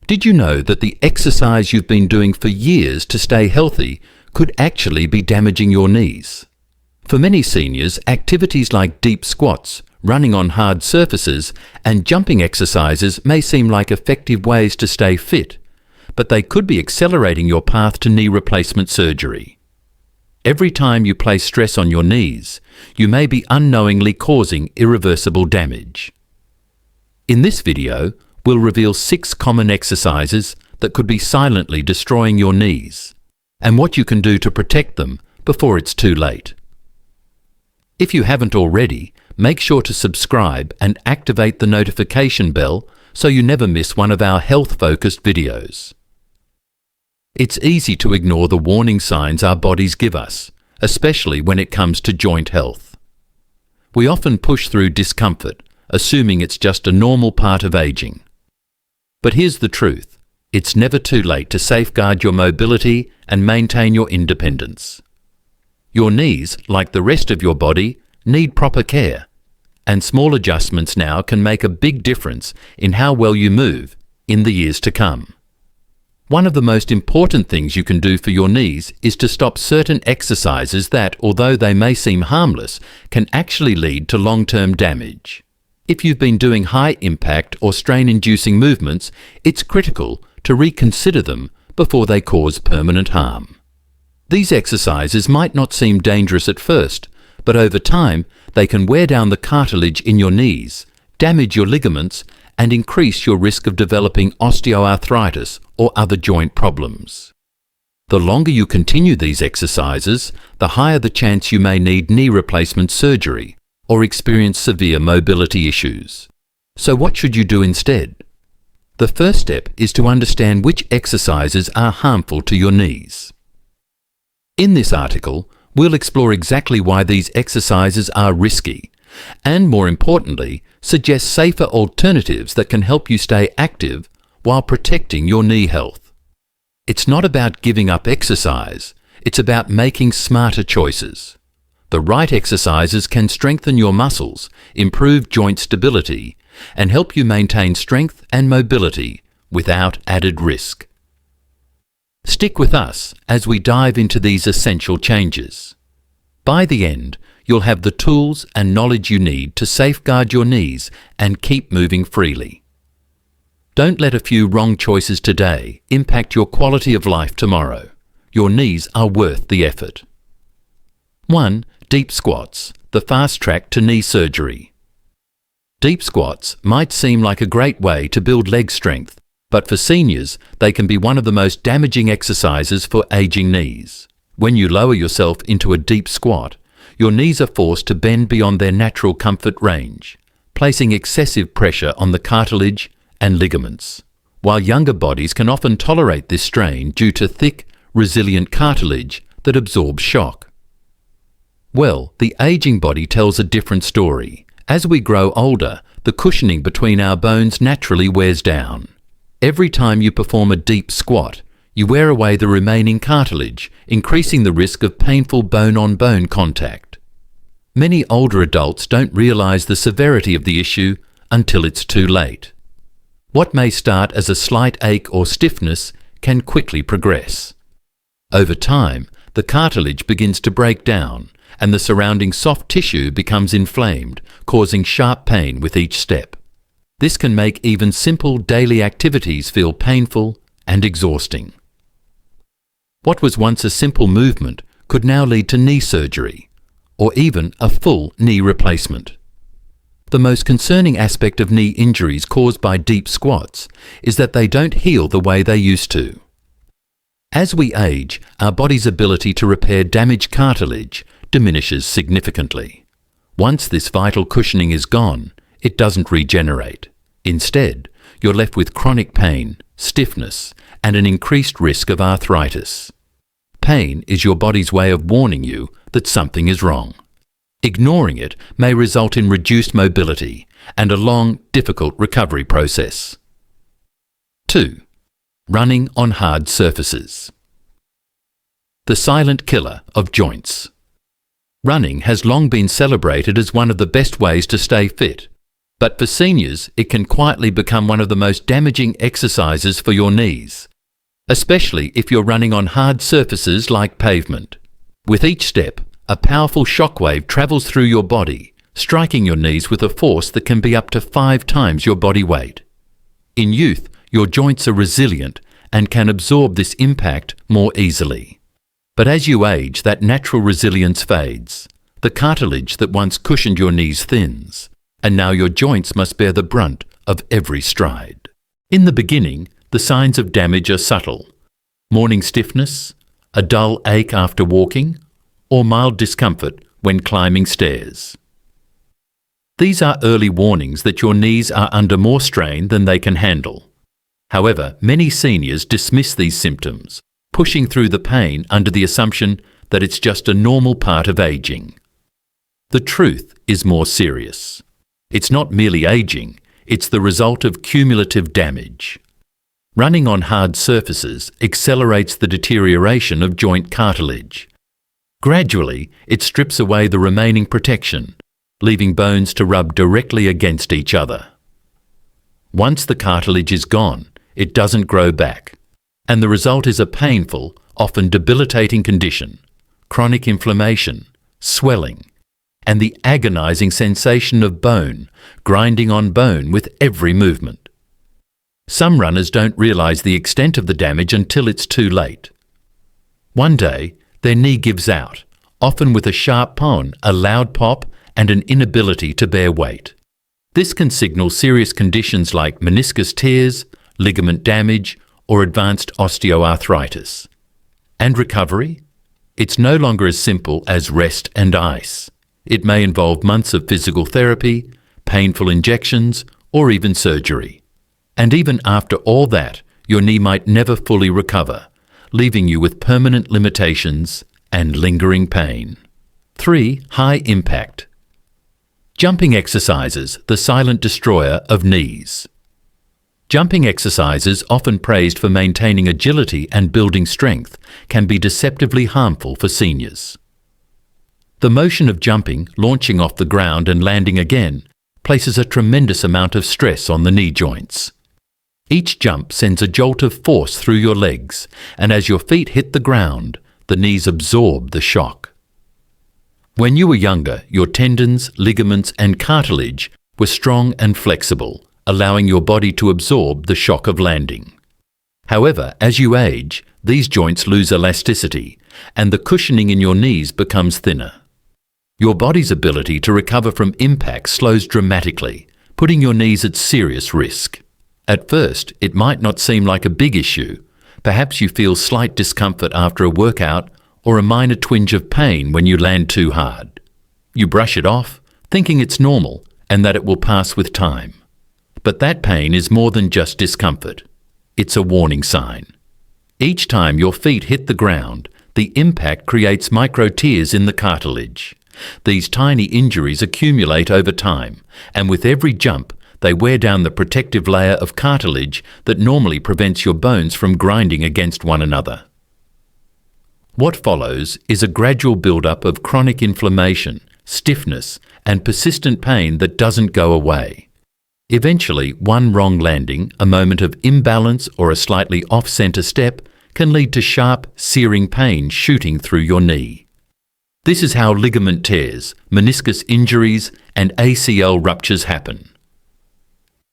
Did you know that the exercise you've been doing for years to stay healthy could actually be damaging your knees? For many seniors, activities like deep squats, running on hard surfaces, and jumping exercises may seem like effective ways to stay fit, but they could be accelerating your path to knee replacement surgery. Every time you place stress on your knees, you may be unknowingly causing irreversible damage. In this video, we'll reveal 6 common exercises that could be silently destroying your knees, and what you can do to protect them before it's too late. If you haven't already, make sure to subscribe and activate the notification bell so you never miss one of our health-focused videos. It's easy to ignore the warning signs our bodies give us, especially when it comes to joint health. We often push through discomfort, assuming it's just a normal part of aging. But here's the truth: it's never too late to safeguard your mobility and maintain your independence. Your knees, like the rest of your body, need proper care, and small adjustments now can make a big difference in how well you move in the years to come. One of the most important things you can do for your knees is to stop certain exercises that, although they may seem harmless, can actually lead to long-term damage. If you've been doing high-impact or strain-inducing movements, it's critical to reconsider them before they cause permanent harm. These exercises might not seem dangerous at first, but over time they can wear down the cartilage in your knees, damage your ligaments, and increase your risk of developing osteoarthritis or other joint problems. The longer you continue these exercises, the higher the chance you may need knee replacement surgery or experience severe mobility issues. So what should you do instead? The first step is to understand which exercises are harmful to your knees. In this article, we'll explore exactly why these exercises are risky, and more importantly, suggest safer alternatives that can help you stay active while protecting your knee health. It's not about giving up exercise, it's about making smarter choices. The right exercises can strengthen your muscles, improve joint stability, and help you maintain strength and mobility without added risk. Stick with us as we dive into these essential changes. By the end, you'll have the tools and knowledge you need to safeguard your knees and keep moving freely. Don't let a few wrong choices today impact your quality of life tomorrow. Your knees are worth the effort. 1. Deep squats, the fast track to knee surgery. Deep squats might seem like a great way to build leg strength, but for seniors, they can be one of the most damaging exercises for aging knees. When you lower yourself into a deep squat, your knees are forced to bend beyond their natural comfort range, placing excessive pressure on the cartilage and ligaments. While younger bodies can often tolerate this strain due to thick, resilient cartilage that absorbs shock. Well, the aging body tells a different story. As we grow older, the cushioning between our bones naturally wears down. Every time you perform a deep squat, you wear away the remaining cartilage, increasing the risk of painful bone-on-bone contact. Many older adults don't realize the severity of the issue until it's too late. What may start as a slight ache or stiffness can quickly progress. Over time, the cartilage begins to break down, and the surrounding soft tissue becomes inflamed, causing sharp pain with each step. This can make even simple daily activities feel painful and exhausting. What was once a simple movement could now lead to knee surgery, or even a full knee replacement. The most concerning aspect of knee injuries caused by deep squats is that they don't heal the way they used to. As we age, our body's ability to repair damaged cartilage diminishes significantly. Once this vital cushioning is gone, it doesn't regenerate. Instead, you're left with chronic pain, stiffness, and an increased risk of arthritis. Pain is your body's way of warning you that something is wrong. Ignoring it may result in reduced mobility and a long, difficult recovery process. 2. Running on hard surfaces. The silent killer of joints. Running has long been celebrated as one of the best ways to stay fit, But for seniors, it can quietly become one of the most damaging exercises for your knees, especially if you're running on hard surfaces like pavement. With each step, a powerful shockwave travels through your body, striking your knees with a force that can be up to 5 times your body weight. In youth, your joints are resilient and can absorb this impact more easily. But as you age, that natural resilience fades. The cartilage that once cushioned your knees thins, and now your joints must bear the brunt of every stride. In the beginning, the signs of damage are subtle. Morning stiffness, a dull ache after walking, or mild discomfort when climbing stairs. These are early warnings that your knees are under more strain than they can handle. However, many seniors dismiss these symptoms, pushing through the pain under the assumption that it's just a normal part of aging. The truth is more serious. It's not merely aging, it's the result of cumulative damage. Running on hard surfaces accelerates the deterioration of joint cartilage. Gradually, it strips away the remaining protection, leaving bones to rub directly against each other. Once the cartilage is gone, it doesn't grow back, and the result is a painful, often debilitating condition: chronic inflammation, swelling, and the agonizing sensation of bone grinding on bone with every movement. Some runners don't realize the extent of the damage until it's too late. One day, their knee gives out, often with a sharp pound, a loud pop, and an inability to bear weight. This can signal serious conditions like meniscus tears, ligament damage, or advanced osteoarthritis. And recovery? It's no longer as simple as rest and ice. It may involve months of physical therapy, painful injections, or even surgery. And even after all that, your knee might never fully recover, leaving you with permanent limitations and lingering pain. 3. High impact. Jumping exercises, the silent destroyer of knees. Jumping exercises, often praised for maintaining agility and building strength, can be deceptively harmful for seniors. The motion of jumping, launching off the ground and landing again, places a tremendous amount of stress on the knee joints. Each jump sends a jolt of force through your legs, and as your feet hit the ground, the knees absorb the shock. When you were younger, your tendons, ligaments, and cartilage were strong and flexible, allowing your body to absorb the shock of landing. However, as you age, these joints lose elasticity, and the cushioning in your knees becomes thinner. Your body's ability to recover from impact slows dramatically, putting your knees at serious risk. At first, it might not seem like a big issue. Perhaps you feel slight discomfort after a workout or a minor twinge of pain when you land too hard. You brush it off, thinking it's normal and that it will pass with time. But that pain is more than just discomfort. It's a warning sign. Each time your feet hit the ground, the impact creates micro tears in the cartilage. These tiny injuries accumulate over time, and with every jump, they wear down the protective layer of cartilage that normally prevents your bones from grinding against one another. What follows is a gradual build-up of chronic inflammation, stiffness, and persistent pain that doesn't go away. Eventually, one wrong landing, a moment of imbalance, or a slightly off-center step can lead to sharp, searing pain shooting through your knee. This is how ligament tears, meniscus injuries, and ACL ruptures happen.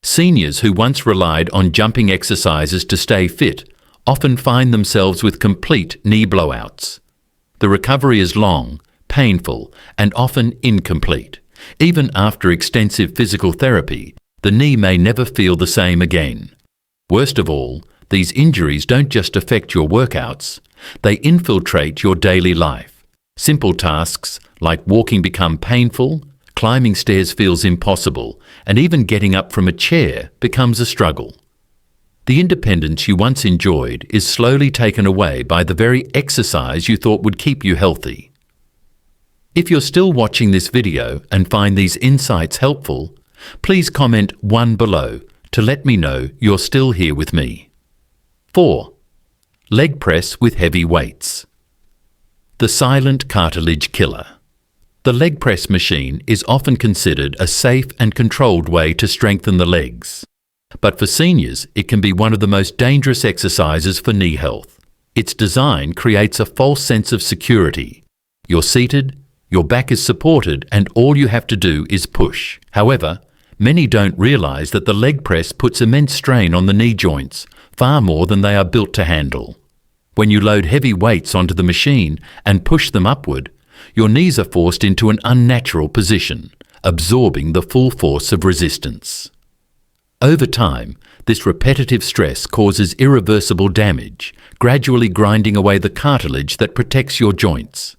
Seniors who once relied on jumping exercises to stay fit often find themselves with complete knee blowouts. The recovery is long, painful, and often incomplete. Even after extensive physical therapy, the knee may never feel the same again. Worst of all, these injuries don't just affect your workouts, they infiltrate your daily life. Simple tasks like walking become painful, climbing stairs feels impossible, and even getting up from a chair becomes a struggle. The independence you once enjoyed is slowly taken away by the very exercise you thought would keep you healthy. If you're still watching this video and find these insights helpful, please comment 1 below to let me know you're still here with me. 4. Leg press with heavy weights. The silent cartilage killer. The leg press machine is often considered a safe and controlled way to strengthen the legs. But for seniors, it can be one of the most dangerous exercises for knee health. Its design creates a false sense of security. You're seated, your back is supported, and all you have to do is push. However, many don't realize that the leg press puts immense strain on the knee joints, far more than they are built to handle. When you load heavy weights onto the machine and push them upward, your knees are forced into an unnatural position, absorbing the full force of resistance. Over time, this repetitive stress causes irreversible damage, gradually grinding away the cartilage that protects your joints.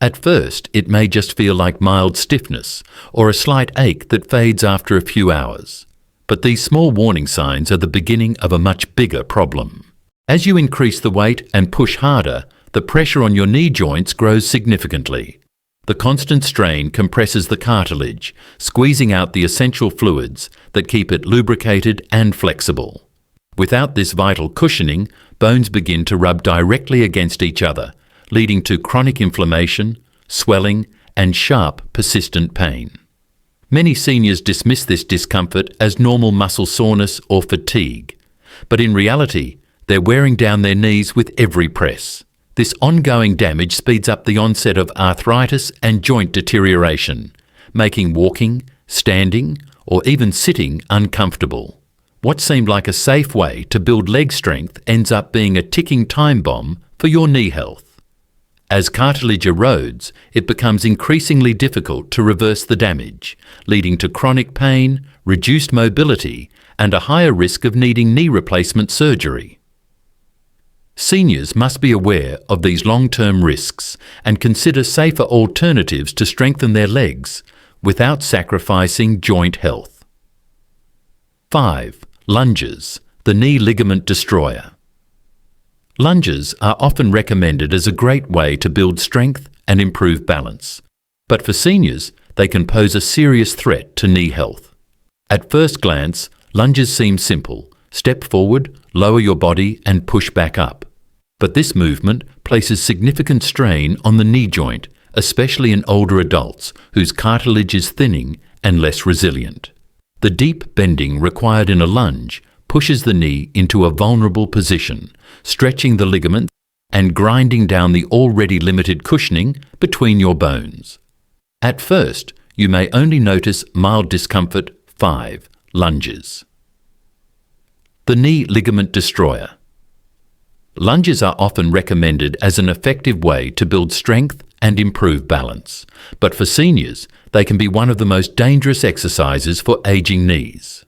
At first, it may just feel like mild stiffness or a slight ache that fades after a few hours. But these small warning signs are the beginning of a much bigger problem. As you increase the weight and push harder, the pressure on your knee joints grows significantly. The constant strain compresses the cartilage, squeezing out the essential fluids that keep it lubricated and flexible. Without this vital cushioning, bones begin to rub directly against each other, leading to chronic inflammation, swelling, and sharp, persistent pain. Many seniors dismiss this discomfort as normal muscle soreness or fatigue, but in reality, they're wearing down their knees with every press. This ongoing damage speeds up the onset of arthritis and joint deterioration, making walking, standing, or even sitting uncomfortable. What seemed like a safe way to build leg strength ends up being a ticking time bomb for your knee health. As cartilage erodes, it becomes increasingly difficult to reverse the damage, leading to chronic pain, reduced mobility, and a higher risk of needing knee replacement surgery. Seniors must be aware of these long-term risks and consider safer alternatives to strengthen their legs without sacrificing joint health. 5. Lunges, the knee ligament destroyer. Lunges are often recommended as a great way to build strength and improve balance, but for seniors, they can pose a serious threat to knee health. At first glance, lunges seem simple. Step forward, lower your body, and push back up. But this movement places significant strain on the knee joint, especially in older adults whose cartilage is thinning and less resilient. The deep bending required in a lunge pushes the knee into a vulnerable position, stretching the ligaments and grinding down the already limited cushioning between your bones. At first, you may only notice mild discomfort. 5. Lunges. The knee ligament destroyer. Lunges are often recommended as an effective way to build strength and improve balance, but for seniors, they can be one of the most dangerous exercises for aging knees.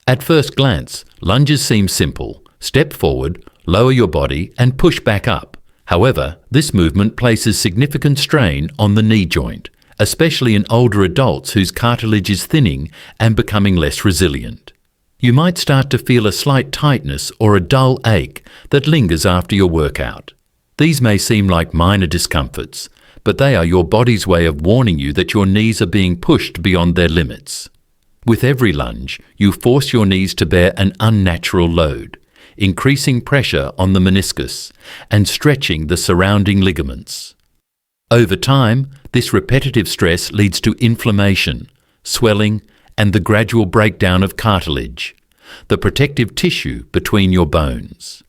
At first glance, lunges seem simple. Step forward, lower your body, and push back up. However, this movement places significant strain on the knee joint, especially in older adults whose cartilage is thinning and becoming less resilient. You might start to feel a slight tightness or a dull ache that lingers after your workout. These may seem like minor discomforts, but they are your body's way of warning you that your knees are being pushed beyond their limits. With every lunge, you force your knees to bear an unnatural load, increasing pressure on the meniscus and stretching the surrounding ligaments. Over time, this repetitive stress leads to inflammation, swelling, and the gradual breakdown of cartilage, the protective tissue between your bones.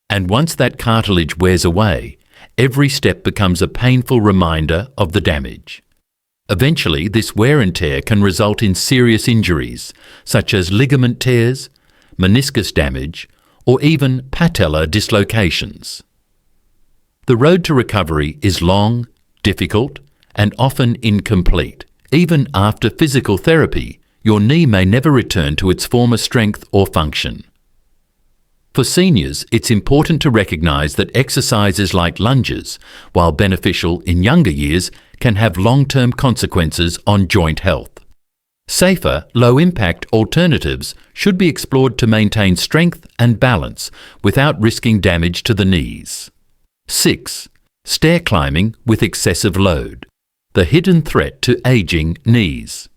And once that cartilage wears away, every step becomes a painful reminder of the damage. Eventually, this wear and tear can result in serious injuries, such as ligament tears, meniscus damage, or even patellar dislocations. The road to recovery is long, difficult, and often incomplete. Even after physical therapy, your knee may never return to its former strength or function. For seniors, it's important to recognize that exercises like lunges, while beneficial in younger years, can have long-term consequences on joint health. Safer, low-impact alternatives should be explored to maintain strength and balance without risking damage to the knees. 6. Stair climbing with excessive load. The hidden threat to aging knees.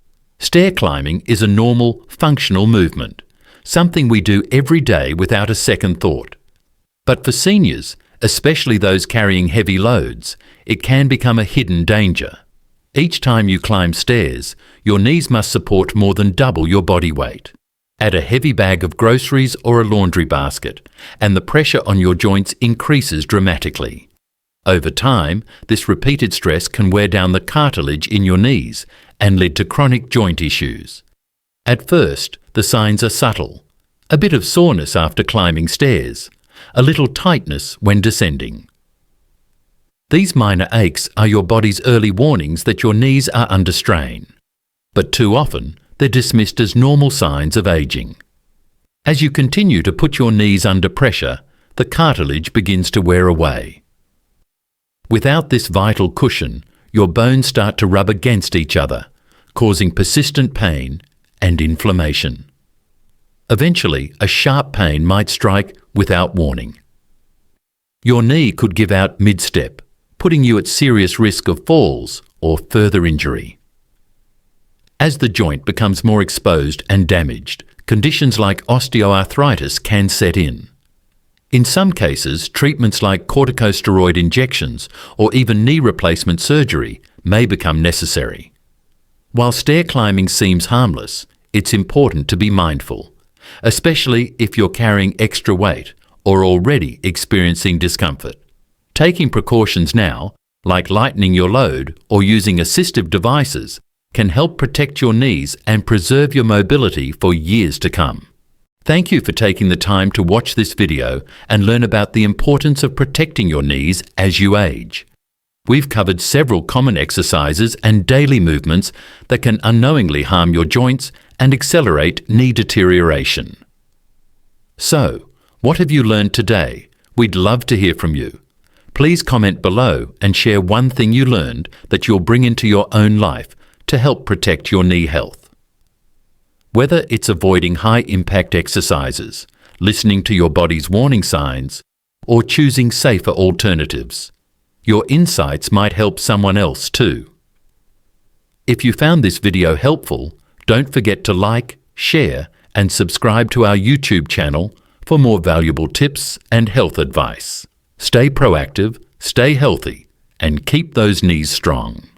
Stair climbing is a normal, functional movement, something we do every day without a second thought. But for seniors, especially those carrying heavy loads, it can become a hidden danger. Each time you climb stairs, your knees must support more than double your body weight. Add a heavy bag of groceries or a laundry basket, and the pressure on your joints increases dramatically. Over time, this repeated stress can wear down the cartilage in your knees and lead to chronic joint issues. At first, the signs are subtle. A bit of soreness after climbing stairs, a little tightness when descending. These minor aches are your body's early warnings that your knees are under strain. But too often, they're dismissed as normal signs of aging. As you continue to put your knees under pressure, the cartilage begins to wear away. Without this vital cushion, your bones start to rub against each other, causing persistent pain and inflammation. Eventually, a sharp pain might strike without warning. Your knee could give out mid-step, putting you at serious risk of falls or further injury. As the joint becomes more exposed and damaged, conditions like osteoarthritis can set in. In some cases, treatments like corticosteroid injections or even knee replacement surgery may become necessary. While stair climbing seems harmless, it's important to be mindful, especially if you're carrying extra weight or already experiencing discomfort. Taking precautions now, like lightening your load or using assistive devices, can help protect your knees and preserve your mobility for years to come. Thank you for taking the time to watch this video and learn about the importance of protecting your knees as you age. We've covered several common exercises and daily movements that can unknowingly harm your joints and accelerate knee deterioration. So, what have you learned today? We'd love to hear from you. Please comment below and share one thing you learned that you'll bring into your own life to help protect your knee health. Whether it's avoiding high-impact exercises, listening to your body's warning signs, or choosing safer alternatives, your insights might help someone else too. If you found this video helpful, don't forget to like, share, and subscribe to our YouTube channel for more valuable tips and health advice. Stay proactive, stay healthy, and keep those knees strong.